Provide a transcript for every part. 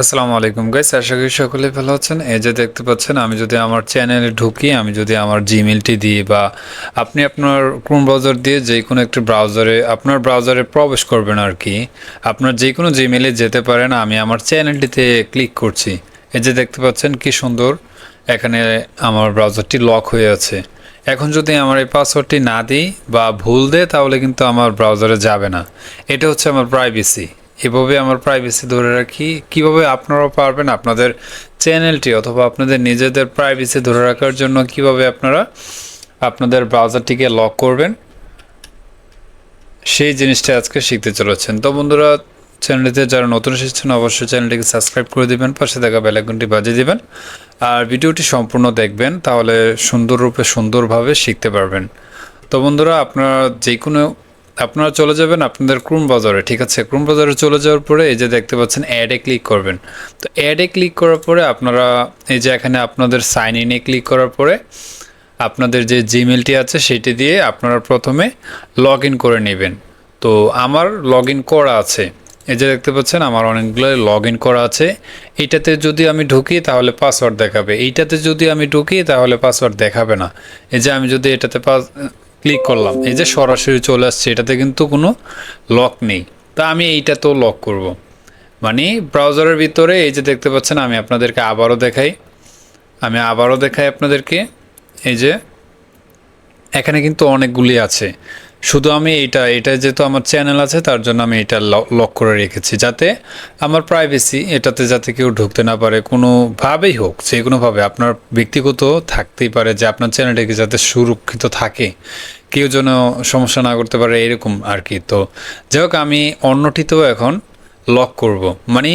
আসসালামু আলাইকুম গাইস, আশা করি সকলে ভালো আছেন। এই যে দেখতে পাচ্ছেন, আমি যদি আমার চ্যানেলে ঢুকি, আমি যদি আমার জিমেলটি দিই বা আপনি আপনার ক্রোম ব্রাউজার দিয়ে যে কোনো একটি ব্রাউজারে আপনার ব্রাউজারে প্রবেশ করবেন আর কি, আপনার যে কোনো জিমেলে যেতে পারেন। আমি আমার চ্যানেলটিতে ক্লিক করছি। এই যে দেখতে পাচ্ছেন কি সুন্দর, এখানে আমার ব্রাউজারটি লক হয়ে আছে। এখন যদি আমার এই পাসওয়ার্ডটি না দিই বা ভুল দেয়, তাহলে কিন্তু আমার ব্রাউজারে যাবে না। এটা হচ্ছে আমার প্রাইভেসি। এভাবে আমার প্রাইভেসি ধরে রাখি। কিভাবে আপনারাও পারবেন আপনাদের চ্যানেলটি অথবা আপনাদের নিজেদের প্রাইভেসি ধরে রাখার জন্য কিভাবে আপনারা আপনাদের ব্রাউজারটিকে লক করবেন, সেই জিনিসটা আজকে শিখতে চলেছেন। তো বন্ধুরা, চ্যানেলটিতে যারা নতুন এসেছেন অবশ্যই চ্যানেলটিকে সাবস্ক্রাইব করে দিবেন, পাশে থাকা বেল আইকনটি বাজিয়ে দিবেন আর ভিডিওটি সম্পূর্ণ দেখবেন, তাহলে সুন্দরভাবে শিখতে পারবেন। তো বন্ধুরা, আপনারা চলে যাবেন আপনাদের ক্রোম ব্রাউজারে। ঠিক আছে, ক্রোম ব্রাউজারে চলে যাওয়ার পরে এই যে দেখতে পাচ্ছেন অ্যাডে ক্লিক করবেন। তো অ্যাডে ক্লিক করার পরে আপনারা এই যে এখানে আপনাদের সাইন ইনে ক্লিক করার পরে আপনাদের যে জিমেলটি আছে সেটি দিয়ে আপনারা প্রথমে লগ ইন করে নেবেন। তো আমার লগ ইন করা আছে, এই যে দেখতে পাচ্ছেন আমার অনেকগুলো লগ ইন করা আছে। এইটাতে যদি আমি ঢুকি তাহলে পাসওয়ার্ড দেখাবে, এইটাতে যদি আমি ঢুকি তাহলে পাসওয়ার্ড দেখাবে না। এই যে আমি যদি এটাতে ক্লিক করলাম, এই যে সরাসরি চলে আসছে, এটাতে কিন্তু কোনো লক নেই। তা আমি এইটাতেও লক করব, মানে ব্রাউজারের ভিতরে। এই যে দেখতে পাচ্ছেন, আমি আপনাদেরকে আবারও দেখাই আপনাদেরকে। এই যে এখানে কিন্তু অনেকগুলি আছে, শুধু আমি এটা যেহেতু আমার চ্যানেল আছে তার জন্য আমি এটা লক করে রেখেছি, যাতে আমার প্রাইভেসি এটাতে যাতে কেউ ঢুকতে না পারে, কোনোভাবেই হোক, যে কোনোভাবে আপনার ব্যক্তিগত থাকতেই পারে, যে আপনার চ্যানেলটাকে যাতে সুরক্ষিত থাকে, কেউ যেন সমস্যা না করতে পারে, এরকম আর কি। তো যাই হোক, আমি অন্যটিতেও এখন লক করব, মানে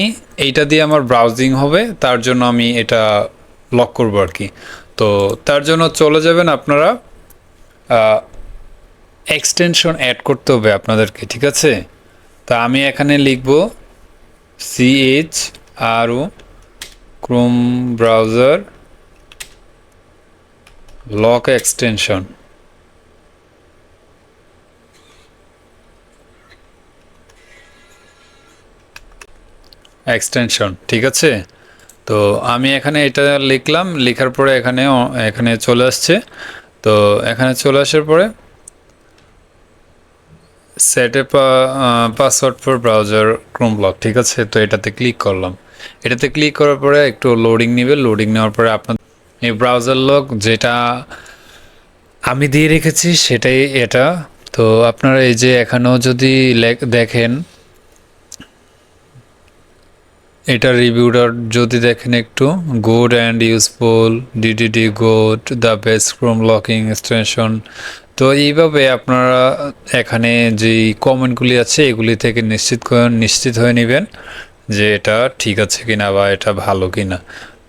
এইটা দিয়ে আমার ব্রাউজিং হবে, তার জন্য আমি এটা লক করব আর কি। তো তার জন্য চলে যাবেন আপনারা, এক্সটেনশন অ্যাড করতে হবে আপনাদেরকে। ঠিক আছে, তা আমি এখানে লিখব CHRO Chrome browser lock extension. ঠিক আছে, তো আমি এখানে এটা লিখলাম, লেখার পরে এখানে চলে আসছে। তো এখানে চলে আসার পরে set A password for browser Chrome block. ঠিক আছে, তো এটাতে ক্লিক করলাম। এটাতে ক্লিক করার পরে একটু লোডিং নেবে, লোডিং নেওয়ার পরে আপনার এই ব্রাউজার লক যেটা আমি দিয়ে রেখেছি সেটাই এটা। তো আপনারা এই যে এখানেও যদি দেখেন, এটা রিভিউটার যদি দেখেন একটু, গুড অ্যান্ড ইউজফুল, ডিডিডি good, the best Chrome locking extension. তো এইভাবে আপনারা এখানে যেই কমেন্টগুলি আছে এগুলি থেকে নিশ্চিত হয়ে নেবেন যে এটা ঠিক আছে কিনা বা এটা ভালো কিনা।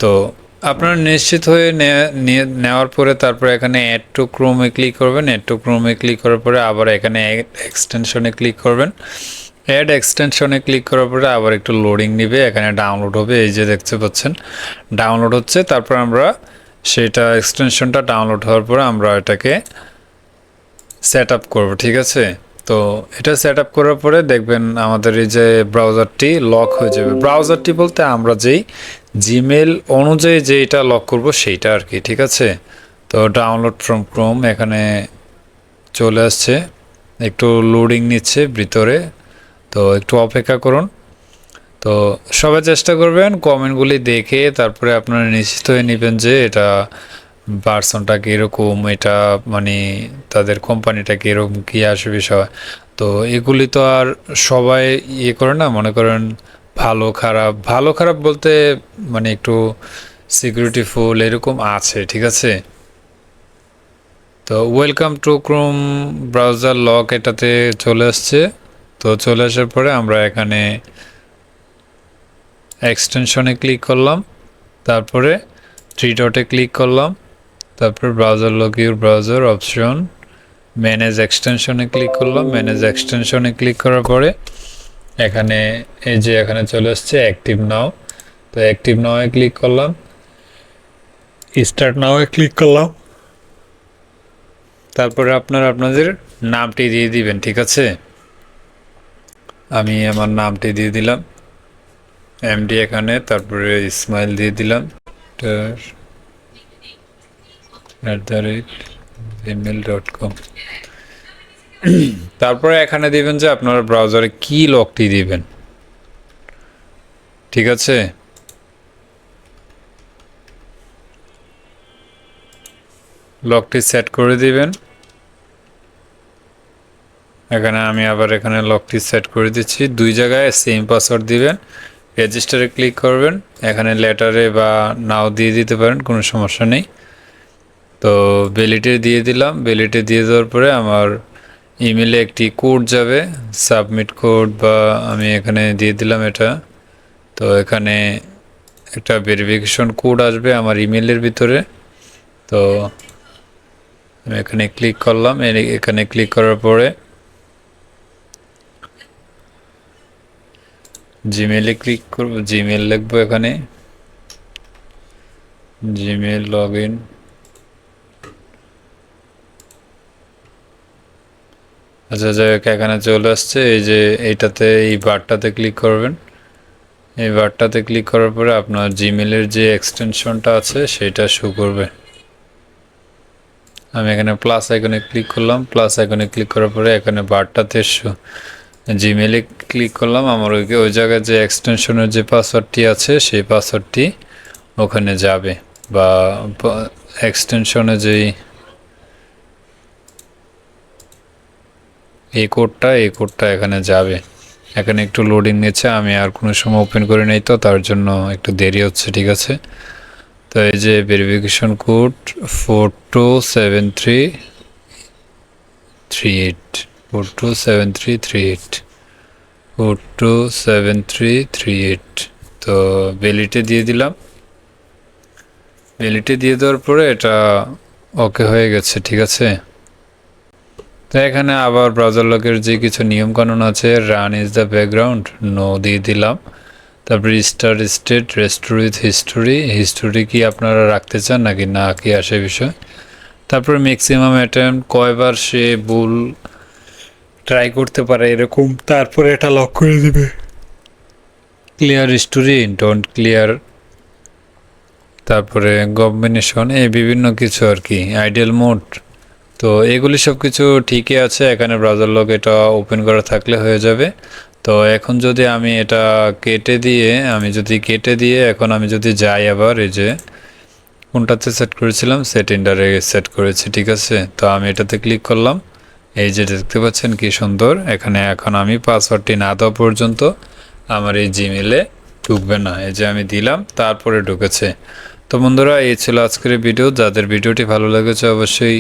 তো আপনারা নিশ্চিত হয়ে নেওয়ার পরে তারপরে এখানে অ্যাড টু ক্রোমে ক্লিক করবেন। অ্যাড টু ক্রোমে ক্লিক করার পরে আবার এখানে এক্সটেনশনে ক্লিক করবেন। অ্যাড এক্সটেনশনে ক্লিক করার পরে আবার একটু লোডিং নিবে, এখানে ডাউনলোড হবে। এই যে দেখতে পাচ্ছেন ডাউনলোড হচ্ছে। তারপর আমরা সেটা এক্সটেনশনটা ডাউনলোড হওয়ার পরে আমরা এটাকে সেট আপ করবো। ঠিক আছে, তো এটা সেট আপ করার পরে দেখবেন আমাদের এই যে ব্রাউজারটি লক হয়ে যাবে। ব্রাউজারটি বলতে আমরা যেই জিমেল অনুযায়ী যে এটা লক করব সেইটা আর কি। ঠিক আছে, তো ডাউনলোড ফ্রম ক্রোম এখানে চলে আসছে, একটু লোডিং নিচ্ছে ভিতরে, তো একটু অপেক্ষা করুন। তো সবাই চেষ্টা করবেন কমেন্টগুলি দেখে তারপরে আপনারা নিশ্চিত হয়ে নেবেন যে এটা ভার্সনটা কীরকম, এটা মানে তাদের কোম্পানিটা কীরকম, কী আসে বিষয়। তো এগুলি তো আর সবাই করে না, মনে করেন ভালো খারাপ বলতে মানে একটু সিকিউরিটি ফুল এরকম আছে। ঠিক আছে, তো welcome to Chrome browser lock এটাতে চলে আসছে। তো চলে আসার পরে আমরা এখানে এক্সটেনশনে ক্লিক করলাম, তারপরে থ্রি ডটে ক্লিক করলাম, তারপর browser lock your browser option, manage এক্সটেনশনে ক্লিক করলাম। ম্যানেজ এক্সটেনশনে ক্লিক করার পরে এখানে এই যে এখানে চলে আসছে অ্যাক্টিভ নাও। তো অ্যাক্টিভ নাওয়ে ক্লিক করলাম, স্টার্ট নাওয়ে ক্লিক করলাম। তারপরে আপনারা আপনাদের নামটি দিয়ে দিবেন। ঠিক আছে, আমি আমার নামটি দিয়ে দিলাম। এমডি এখানে, তারপরে ইসমাইল দিয়ে দিলাম @gmail.com। তারপরে এখানে দিবেন যে আপনার ব্রাউজারে কি লকটি দিবেন, ঠিক আছে। লকটি সেট করে দিবেন। এখানে আমি আবার এখানে লকটি সেট করে দিচ্ছি, 2 জায়গায় সেম পাসওয়ার্ড দিবেন। রেজিস্টারে ক্লিক করবেন, এখানে লেটারে বা নাও দিয়ে দিতে পারেন, কোনো সমস্যা নেই। তো ভ্যালিডে দিয়ে দিলাম। ভ্যালিডে দিয়ে দেওয়ার পরে আমার ইমেলে একটি কোড যাবে, সাবমিট কোড, বা আমি এখানে দিয়ে দিলাম এটা। তো এখানে একটা ভেরিফিকেশন কোড আসবে আমার ইমেলের ভিতরে। তো আমি এখানে ক্লিক করলাম। এখানে ক্লিক করার পরে জিমেলে ক্লিক করব, জিমেল লিখবো এখানে, জিমেল লগ ইন। আচ্ছা, যাই হোক, এখানে চলে আসছে। এই যে এইটাতে, এই বারটাতে ক্লিক করবেন। এই বারটাতে ক্লিক করার পরে আপনার জিমেলের যে এক্সটেনশনটা আছে সেটা শো করবে। আমি এখানে প্লাস আইকনে ক্লিক করলাম। প্লাস আইকনে ক্লিক করার পরে এখানে বারটাতে জিমেলে ক্লিক করলাম। আমার ওই জায়গায় যে এক্সটেনশনের যে পাসওয়ার্ডটি আছে সেই পাসওয়ার্ডটি ওখানে যাবে, বা এক্সটেনশনে যেই এই কোডটা এখানে যাবে। এখানে একটু লোডিং নিচ্ছে, আমি আর কোনো সময় ওপেন করে নেই, তো তার জন্য একটু দেরি হচ্ছে, ঠিক আছে। তো এই যে ভেরিফিকেশন কোড 427338, 427338। তো ভ্যালিডে দিয়ে দিলাম। ভ্যালিডে দিয়ে দেওয়ার পরে এটা ওকে হয়ে গেছে, ঠিক আছে। তো এখানে আবার ব্রাউজার লকের যে কিছু নিয়মকানুন আছে, রান ইজ দ্য ব্যাকগ্রাউন্ড, নো দিয়ে দিলাম। তারপরে start state, restore with history কি আপনারা রাখতে চান নাকি না, কি আসে বিষয়। তারপরে ম্যাক্সিমাম অ্যাটেম্প, কয়বার সে ভুল ট্রাই করতে পারে এরকম, তারপরে এটা লক করে দেবে। ক্লিয়ার হিস্টোরি, ডোন্ট ক্লিয়ার, তারপরে কম্বিনেশন, এই বিভিন্ন কিছু আর কি, আইডিয়াল মোড। তো এগুলি সব কিছু ঠিকই আছে। এখানে ব্রাউজার লগ এটা ওপেন করা থাকলে হয়ে যাবে। তো এখন যদি আমি এটা কেটে দিয়ে এখন আমি যদি যাই, আবার এই যে কোনটাতে সেট করেছিলাম, সেট ইন্ডারে সেট করেছি, ঠিক আছে। তো আমি এটাতে ক্লিক করলাম। এই যে দেখতে পাচ্ছেন কি সুন্দর, এখানে এখন আমি পাসওয়ার্ডটি না দেওয়া পর্যন্ত আমার এই জিমেলে ঢুকবে না। এই যে আমি দিলাম, তারপরে ঢুকেছে। তো বন্ধুরা, এই ছিল আজকের ভিডিও। যাদের ভিডিওটি ভালো লেগেছে অবশ্যই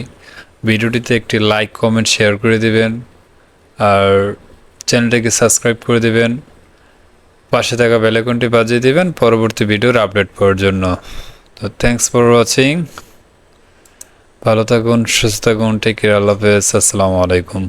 ভিডিওটিতে একটি লাইক, কমেন্ট, শেয়ার করে দিবেন, আর চ্যানেলটাকে সাবস্ক্রাইব করে দিবেন। পাশে থাকা বেল আইকনটি বাজিয়ে দিবেন পরবর্তী ভিডিওর আপডেট পাওয়ার জন্য। তো থ্যাংকস ফর ওয়াচিং। ভালো থাকুন, সুস্থ থাকুন, টেক কেয়ার, আল্লাহ হাফেজ, আসসালামু আলাইকুম।